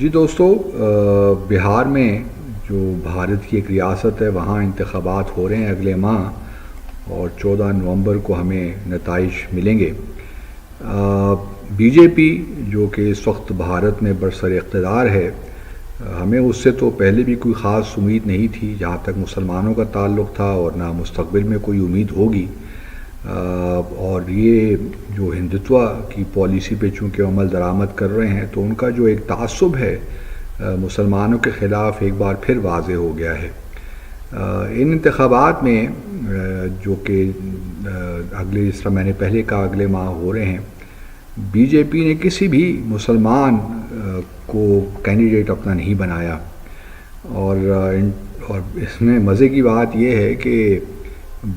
جی دوستو، بہار میں جو بھارت کی ایک ریاست ہے وہاں انتخابات ہو رہے ہیں اگلے ماہ، اور 14 نومبر کو ہمیں نتائج ملیں گے۔ بی جے پی جو کہ اس وقت بھارت میں برسر اقتدار ہے، ہمیں اس سے تو پہلے بھی کوئی خاص امید نہیں تھی جہاں تک مسلمانوں کا تعلق تھا، اور نہ مستقبل میں کوئی امید ہوگی۔ اور یہ جو ہندتوا کی پالیسی پہ چونکہ عمل درآمد کر رہے ہیں تو ان کا جو ایک تعصب ہے مسلمانوں کے خلاف ایک بار پھر واضح ہو گیا ہے۔ ان انتخابات میں جو کہ اگلے، جس طرح میں نے پہلے کہا، اگلے ماہ ہو رہے ہیں، بی جے پی نے کسی بھی مسلمان کو کینڈیڈیٹ اپنا نہیں بنایا، اور اس میں مزے کی بات یہ ہے کہ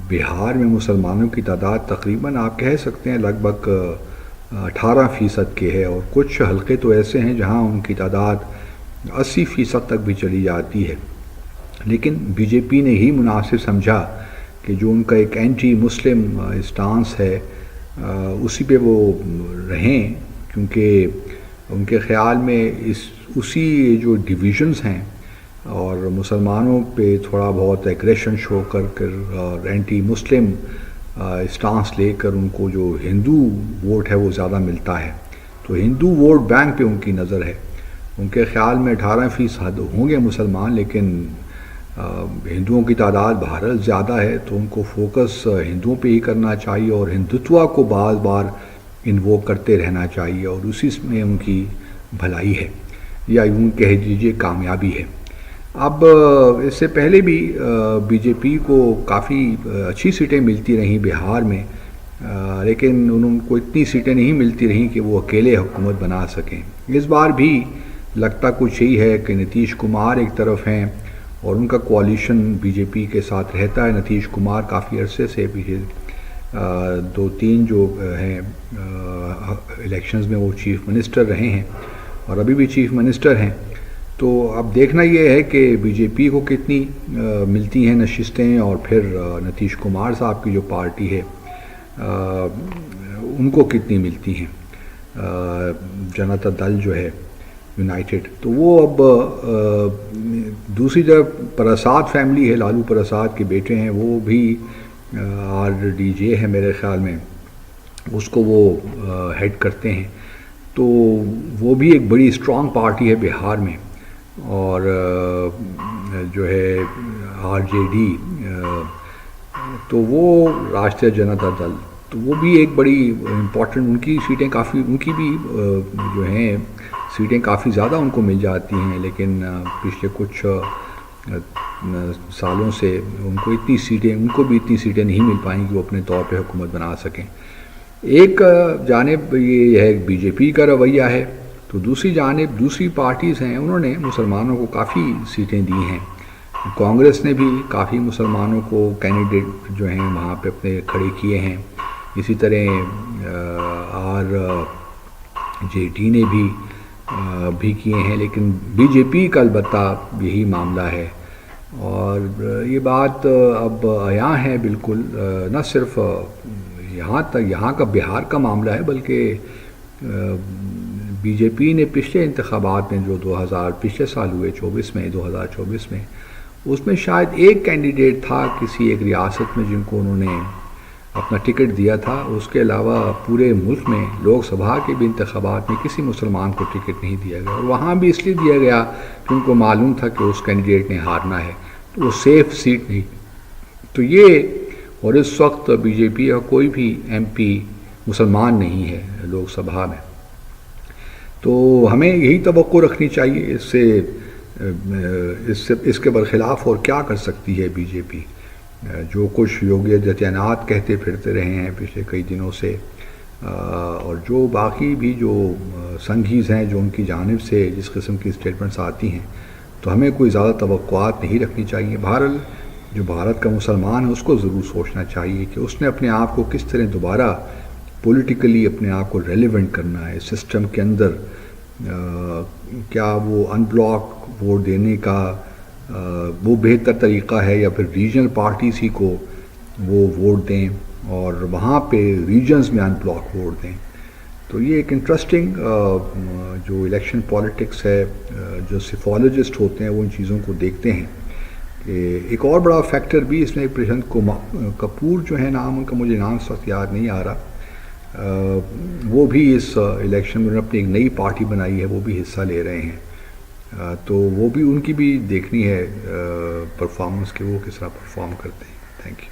بہار میں مسلمانوں کی تعداد تقریباً آپ کہہ سکتے ہیں لگ بھگ 18% کے ہے، اور کچھ حلقے تو ایسے ہیں جہاں ان کی تعداد 80% تک بھی چلی جاتی ہے۔ لیکن بی جے پی نے ہی مناسب سمجھا کہ جو ان کا ایک اینٹی مسلم اسٹانس ہے اسی پہ وہ رہیں، کیونکہ ان کے خیال میں اسی جو ڈویژنز ہیں اور مسلمانوں پہ تھوڑا بہت ایگریشن شو کر اور اینٹی مسلم اسٹانس لے کر ان کو جو ہندو ووٹ ہے وہ زیادہ ملتا ہے، تو ہندو ووٹ بینک پہ ان کی نظر ہے۔ ان کے خیال میں 18% ہوں گے مسلمان، لیکن ہندوؤں کی تعداد بہرحال زیادہ ہے، تو ان کو فوکس ہندوؤں پہ ہی کرنا چاہیے اور ہندتوا کو بار بار انووک کرتے رہنا چاہیے، اور اسی میں ان کی بھلائی ہے، یا یوں کہہ دیجیے کامیابی ہے۔ اب اس سے پہلے بھی بی جے پی کو کافی اچھی سیٹیں ملتی رہیں بہار میں، لیکن ان کو اتنی سیٹیں نہیں ملتی رہیں کہ وہ اکیلے حکومت بنا سکیں۔ اس بار بھی لگتا کچھ یہی ہے کہ نتیش کمار ایک طرف ہیں اور ان کا کوalition بی جے پی کے ساتھ رہتا ہے۔ نتیش کمار کافی عرصے سے پیچھے 2-3 جو ہیں الیکشنز میں وہ چیف منسٹر رہے ہیں اور ابھی بھی چیف منسٹر ہیں، تو اب دیکھنا یہ ہے کہ بی جے پی کو کتنی ملتی ہیں نشستیں، اور پھر نتیش کمار صاحب کی جو پارٹی ہے ان کو کتنی ملتی ہیں، جنتا دل جو ہے یونائٹڈ۔ تو وہ اب دوسری طرف پرساد فیملی ہے، لالو پرساد کے بیٹے ہیں، وہ بھی RDJ ہے میرے خیال میں، اس کو وہ ہیڈ کرتے ہیں، تو وہ بھی ایک بڑی اسٹرانگ پارٹی ہے بہار میں۔ اور جو ہے RJD، تو وہ راشٹریہ جنتا دل، تو وہ بھی ایک بڑی امپورٹنٹ، ان کی سیٹیں کافی، ان کی بھی جو ہیں سیٹیں کافی زیادہ ان کو مل جاتی ہیں، لیکن پچھلے کچھ سالوں سے ان کو بھی اتنی سیٹیں نہیں مل پائیں کہ وہ اپنے طور پہ حکومت بنا سکیں۔ ایک جانب یہ ہے بی جے پی کا رویہ ہے، تو دوسری جانب دوسری پارٹیز ہیں، انہوں نے مسلمانوں کو کافی سیٹیں دی ہیں۔ کانگریس نے بھی کافی مسلمانوں کو کینڈیڈیٹ جو ہیں وہاں پہ اپنے کھڑے کیے ہیں، اسی طرح RJD نے بھی کیے ہیں، لیکن بی جے پی کا البتہ یہی معاملہ ہے۔ اور یہ بات اب عیاں ہے بالکل، نہ صرف یہاں کا بہار کا معاملہ ہے، بلکہ بی جے پی نے پچھلے انتخابات میں جو پچھلے سال ہوئے 2024 میں، اس میں شاید ایک کینڈیڈیٹ تھا کسی ایک ریاست میں جن کو انہوں نے اپنا ٹکٹ دیا تھا، اس کے علاوہ پورے ملک میں لوک سبھا کے بھی انتخابات میں کسی مسلمان کو ٹکٹ نہیں دیا گیا، اور وہاں بھی اس لیے دیا گیا کہ ان کو معلوم تھا کہ اس کینڈیڈیٹ نے ہارنا ہے، تو وہ سیف سیٹ نہیں۔ تو یہ، اور اس وقت بی جے پی کا کوئی بھی MP مسلمان نہیں ہے لوک سبھا میں، تو ہمیں یہی توقع رکھنی چاہیے۔ اس کے برخلاف اور کیا کر سکتی ہے بی جے پی؟ جو کچھ یوگی آدتیہ ناتھ کہتے پھرتے رہے ہیں پچھلے کئی دنوں سے، اور جو باقی بھی جو سنگھیز ہیں جو ان کی جانب سے جس قسم کی اسٹیٹمنٹس آتی ہیں، تو ہمیں کوئی زیادہ توقعات نہیں رکھنی چاہیے۔ بہرحال جو بھارت کا مسلمان ہے اس کو ضرور سوچنا چاہیے کہ اس نے اپنے آپ کو کس طرح دوبارہ پولیٹیکلی اپنے آپ کو ریلیونٹ کرنا ہے سسٹم کے اندر۔ کیا وہ ان بلاک ووٹ دینے کا وہ بہتر طریقہ ہے، یا پھر ریجنل پارٹیز ہی کو وہ ووٹ دیں اور وہاں پہ ریجنز میں ان بلاک ووٹ دیں؟ تو یہ ایک انٹرسٹنگ جو الیکشن پالیٹکس ہے، جو سیفالوجسٹ ہوتے ہیں وہ ان چیزوں کو دیکھتے ہیں کہ ایک اور بڑا فیکٹر بھی اس میں پرشانت کپور جو ہے نام ان کا، مجھے نام اس وقت یاد نہیں آ رہا، وہ بھی اس الیکشن میں اپنی ایک نئی پارٹی بنائی ہے، وہ بھی حصہ لے رہے ہیں، تو وہ بھی ان کی بھی دیکھنی ہے پرفارمنس کہ وہ کس طرح پرفارم کرتے ہیں. Thank you.